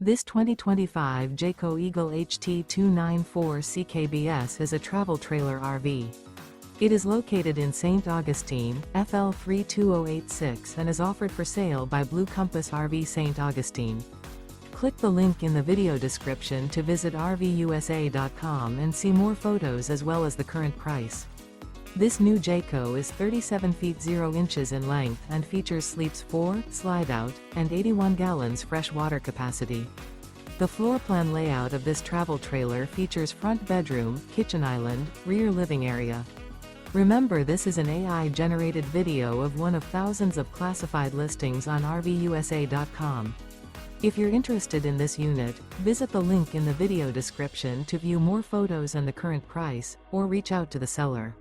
This 2025 Jayco Eagle HT 294 CKBS is a travel trailer RV. It is located in St. Augustine, FL 32086 and is offered for sale by Blue Compass RV St. Augustine. Click the link in the video description to visit RVUSA.com and see more photos as well as the current price. This new Jayco is 37 feet 0 inches in length and features sleeps 4, slide-out, and 81 gallons fresh water capacity. The floor plan layout of this travel trailer features front bedroom, kitchen island, rear living area. Remember, this is an AI-generated video of one of thousands of classified listings on RVUSA.com. If you're interested in this unit, visit the link in the video description to view more photos and the current price, or reach out to the seller.